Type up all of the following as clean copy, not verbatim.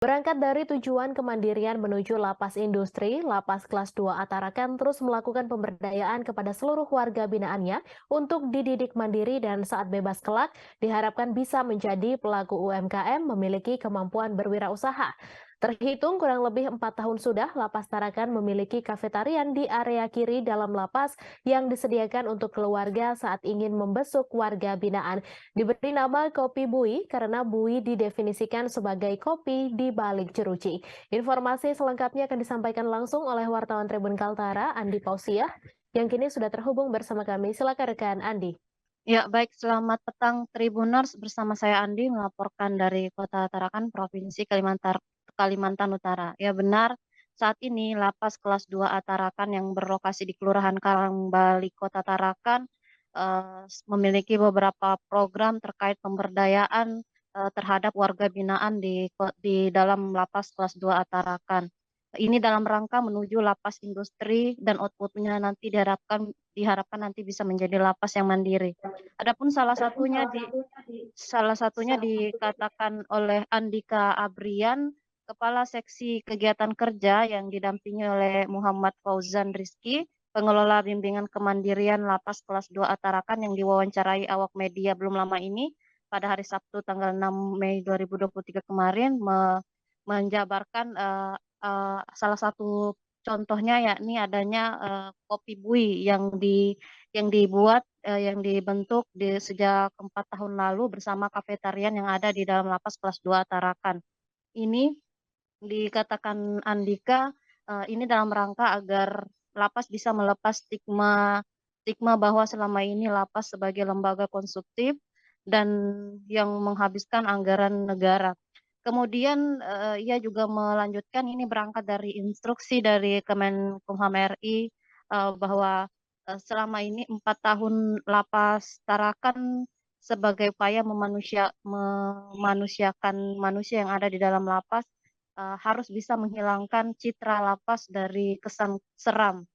Berangkat dari tujuan kemandirian menuju lapas industri, lapas kelas 2 Atarakan terus melakukan pemberdayaan kepada seluruh warga binaannya untuk dididik mandiri dan saat bebas kelak diharapkan bisa menjadi pelaku UMKM memiliki kemampuan berwirausaha. Terhitung kurang lebih 4 tahun sudah, Lapas Tarakan memiliki kafetarian di area kiri dalam lapas yang disediakan untuk keluarga saat ingin membesuk warga binaan. Diberi nama kopi bui karena bui didefinisikan sebagai kopi di balik jeruji. Informasi selengkapnya akan disampaikan langsung oleh wartawan Tribun Kaltara, Andi Pausiah, yang kini sudah terhubung bersama kami. Silakan rekan Andi. Ya, baik. Selamat petang Tribuners. Bersama saya Andi melaporkan dari Kota Tarakan, Provinsi Kalimantan Utara. Ya, benar. Saat ini Lapas Kelas 2 A Tarakan yang berlokasi di Kelurahan Karangbali, Kota Tarakan, memiliki beberapa program terkait pemberdayaan terhadap warga binaan di dalam Lapas Kelas 2 A Tarakan. Ini dalam rangka menuju lapas industri dan outputnya nanti diharapkan nanti bisa menjadi lapas yang mandiri. Adapun salah satunya dikatakan oleh Andika Abrian, Kepala Seksi Kegiatan Kerja yang didampingi oleh Muhammad Fauzan Rizky, pengelola bimbingan kemandirian Lapas Kelas 2 Atarakan yang diwawancarai awak media belum lama ini pada hari Sabtu tanggal 6 Mei 2023 kemarin menjabarkan salah satu contohnya yakni adanya kopi bui yang dibentuk sejak 4 tahun lalu bersama kafetarian yang ada di dalam lapas kelas 2 Tarakan. Ini dikatakan Andika, ini dalam rangka agar lapas bisa melepas stigma stigma bahwa selama ini lapas sebagai lembaga konsumtif dan yang menghabiskan anggaran negara. Kemudian ia juga melanjutkan ini berangkat dari instruksi dari Kemenkumham RI bahwa selama ini 4 tahun lapas Tarakan sebagai upaya memanusiakan manusia yang ada di dalam lapas harus bisa menghilangkan citra lapas dari kesan seram.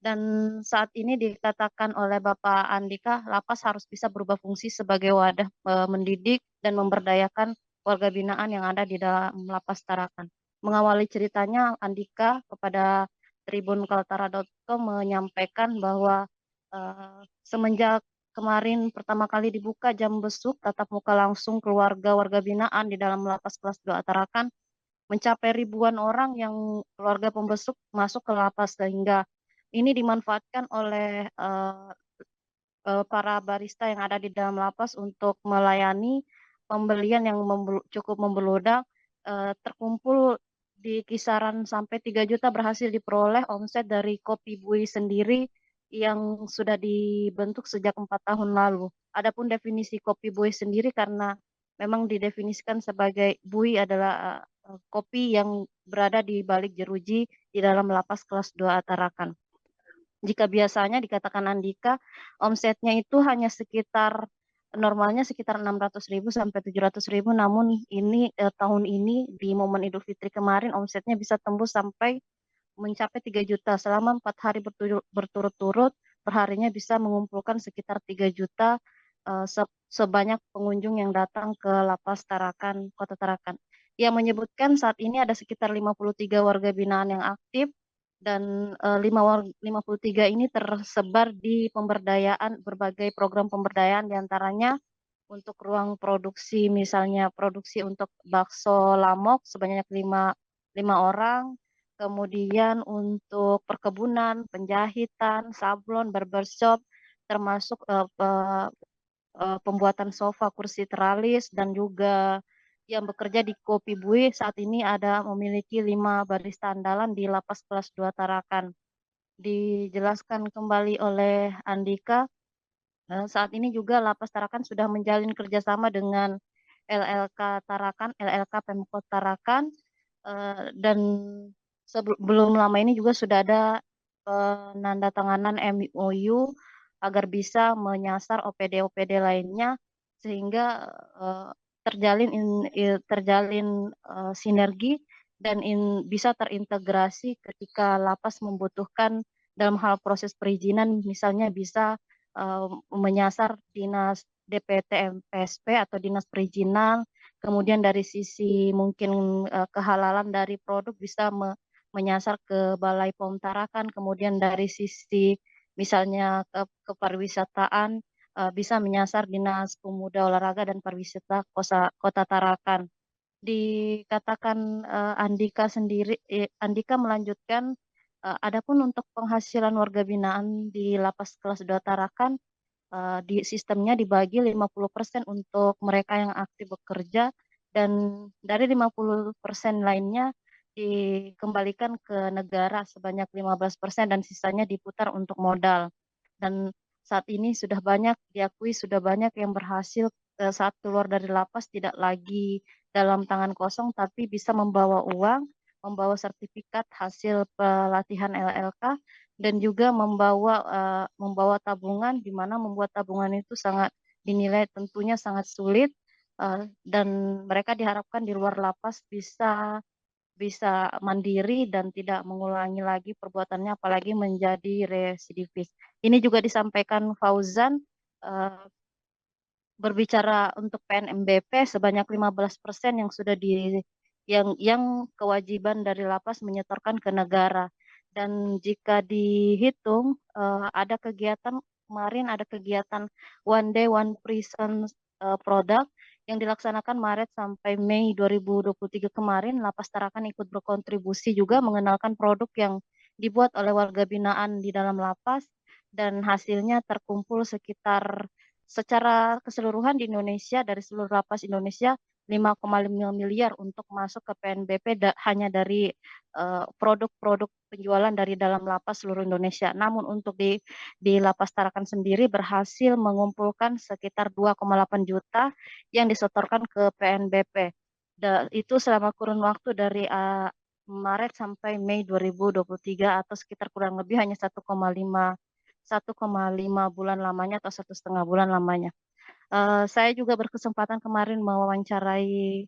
Dan saat ini dikatakan oleh Bapak Andika, lapas harus bisa berubah fungsi sebagai wadah mendidik dan memberdayakan warga binaan yang ada di dalam lapas Tarakan. Mengawali ceritanya, Andika kepada tribunkaltara.com menyampaikan bahwa semenjak kemarin pertama kali dibuka jam besuk tatap muka langsung keluarga warga binaan di dalam lapas kelas 2 Tarakan, mencapai ribuan orang yang keluarga pembesuk masuk ke lapas sehingga ini dimanfaatkan oleh para barista yang ada di dalam lapas untuk melayani pembelian yang cukup membeludak, terkumpul di kisaran sampai 3 juta berhasil diperoleh omset dari kopi bui sendiri yang sudah dibentuk sejak 4 tahun lalu. Adapun definisi kopi bui sendiri karena memang didefinisikan sebagai bui adalah kopi yang berada di balik jeruji di dalam lapas kelas 2 Tarakan. Jika biasanya dikatakan Andika, omsetnya itu hanya normalnya sekitar 600.000 sampai 700.000, namun ini tahun ini di momen Idul Fitri kemarin omsetnya bisa tembus sampai mencapai 3 juta selama 4 hari berturut-turut, perharinya bisa mengumpulkan sekitar 3 juta sebanyak pengunjung yang datang ke Lapas Tarakan, Kota Tarakan. Ia menyebutkan saat ini ada sekitar 53 warga binaan yang aktif dan 53 ini tersebar di berbagai program pemberdayaan diantaranya untuk ruang produksi, misalnya produksi untuk bakso lamok sebanyak lima orang, kemudian untuk perkebunan, penjahitan, sablon, barbershop, termasuk pembuatan sofa, kursi teralis, dan juga yang bekerja di Kopi Bui saat ini memiliki 5 barista andalan di Lapas Kelas 2 Tarakan. Dijelaskan kembali oleh Andika, saat ini juga Lapas Tarakan sudah menjalin kerjasama dengan LLK Tarakan, LLK Pemkot Tarakan, dan belum lama ini juga sudah ada penandatanganan MOU agar bisa menyasar OPD-OPD lainnya sehingga eh, terjalin sinergi dan bisa terintegrasi ketika lapas membutuhkan dalam hal proses perizinan, misalnya bisa menyasar dinas DPT MPSP atau dinas perizinan Kemudian dari sisi mungkin kehalalan dari produk bisa menyasar ke Balai POM Tarakan, kemudian dari sisi misalnya kepariwisataan bisa menyasar Dinas Pemuda Olahraga dan Pariwisata Kota Tarakan. Dikatakan Andika melanjutkan, adapun untuk penghasilan warga binaan di lapas kelas 2 Tarakan, di sistemnya dibagi 50% untuk mereka yang aktif bekerja dan dari 50% lainnya dikembalikan ke negara sebanyak 15% dan sisanya diputar untuk modal. Dan saat ini sudah diakui sudah banyak yang berhasil saat keluar dari lapas tidak lagi dalam tangan kosong tapi bisa membawa uang, membawa sertifikat hasil pelatihan LLK dan juga membawa tabungan, di mana membuat tabungan itu sangat dinilai tentunya sangat sulit, dan mereka diharapkan di luar lapas bisa bisa mandiri dan tidak mengulangi lagi perbuatannya apalagi menjadi residivis. Ini juga disampaikan Fauzan, berbicara untuk PNMBP sebanyak 15% yang sudah yang kewajiban dari lapas menyetorkan ke negara. Dan jika dihitung kemarin ada kegiatan One Day One Prison Product yang dilaksanakan Maret sampai Mei 2023 kemarin. Lapas Tarakan ikut berkontribusi juga mengenalkan produk yang dibuat oleh warga binaan di dalam lapas dan hasilnya terkumpul secara keseluruhan di Indonesia dari seluruh lapas Indonesia 5,5 miliar untuk masuk ke PNBP hanya dari produk-produk penjualan dari dalam lapas seluruh Indonesia. Namun untuk di Lapas Tarakan sendiri berhasil mengumpulkan sekitar 2,8 juta yang disetorkan ke PNBP. Itu selama kurun waktu dari Maret sampai Mei 2023 atau sekitar kurang lebih hanya 1,5 bulan lamanya atau 1,5 bulan lamanya. Saya juga berkesempatan kemarin mewawancarai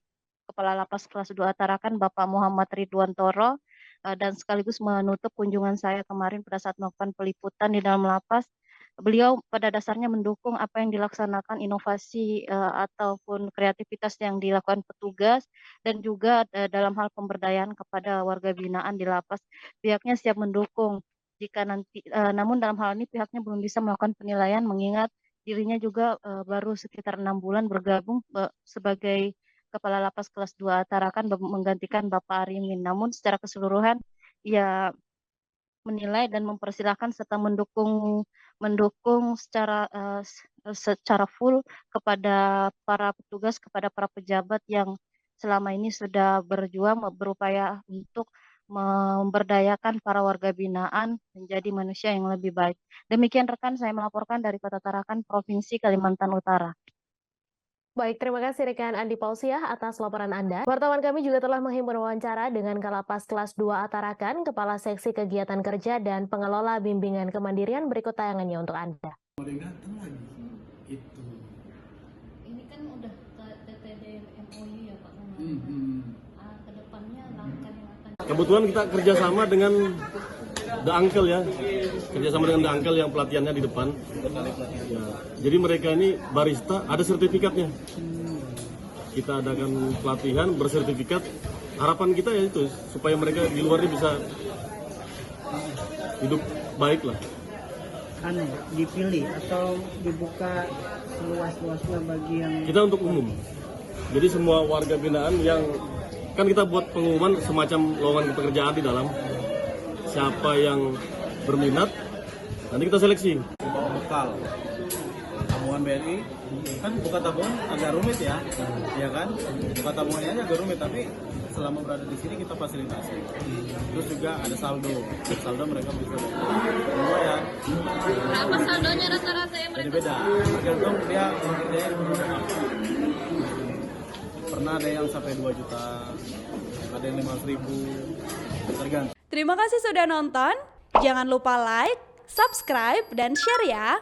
Kepala Lapas Kelas 2 Tarakan, Bapak Muhammad Ridwan Toro, dan sekaligus menutup kunjungan saya kemarin pada saat melakukan peliputan di dalam lapas. Beliau pada dasarnya mendukung apa yang dilaksanakan inovasi ataupun kreativitas yang dilakukan petugas dan juga dalam hal pemberdayaan kepada warga binaan di lapas. Pihaknya siap mendukung jika nanti, namun dalam hal ini pihaknya belum bisa melakukan penilaian mengingat dirinya juga baru sekitar 6 bulan bergabung sebagai Kepala Lapas Kelas 2 Tarakan menggantikan Bapak Arimin. Namun secara keseluruhan ia menilai dan mempersilahkan serta mendukung secara full kepada para petugas, kepada para pejabat yang selama ini sudah berjuang berupaya untuk memberdayakan para warga binaan menjadi manusia yang lebih baik. Demikian rekan, saya melaporkan dari Kota Tarakan, Provinsi Kalimantan Utara. Baik, terima kasih rekan Andi Pausiah atas laporan Anda. Wartawan kami juga telah menghimpun wawancara dengan Kalapas Kelas 2 Tarakan, Kepala Seksi Kegiatan Kerja dan Pengelola Bimbingan Kemandirian. Berikut tayangannya untuk Anda. Datang lagi. Itu. Ini kan udah TTD MOU ya Pak kemarin. Kedepannya langkah yang akan. Kebetulan kita kerjasama dengan The Uncle ya, kerjasama dengan The Uncle yang pelatihannya di depan. Ya, jadi mereka ini barista ada sertifikatnya. Kita adakan pelatihan bersertifikat. Harapan kita ya itu supaya mereka di luar ini bisa hidup baik lah. Dipilih atau dibuka seluas-luasnya bagi yang Kita untuk umum. Jadi semua warga binaan yang kan kita buat pengumuman semacam lowongan pekerjaan di dalam. Siapa yang berminat, nanti kita seleksi. Bawa bekal tabungan BNI kan buka tabungan agak rumit ya kan buka tabungannya aja agak rumit tapi selama berada di sini kita fasilitasi. Terus juga ada saldo mereka bisa lumayan. Berapa saldonya rata-rata ya Jadi mereka? beda tergantung dia bekerjanya pernah ada yang sampai 2 juta, ada yang 500.000 tergantung. Terima kasih sudah nonton. Jangan lupa like, subscribe, dan share ya.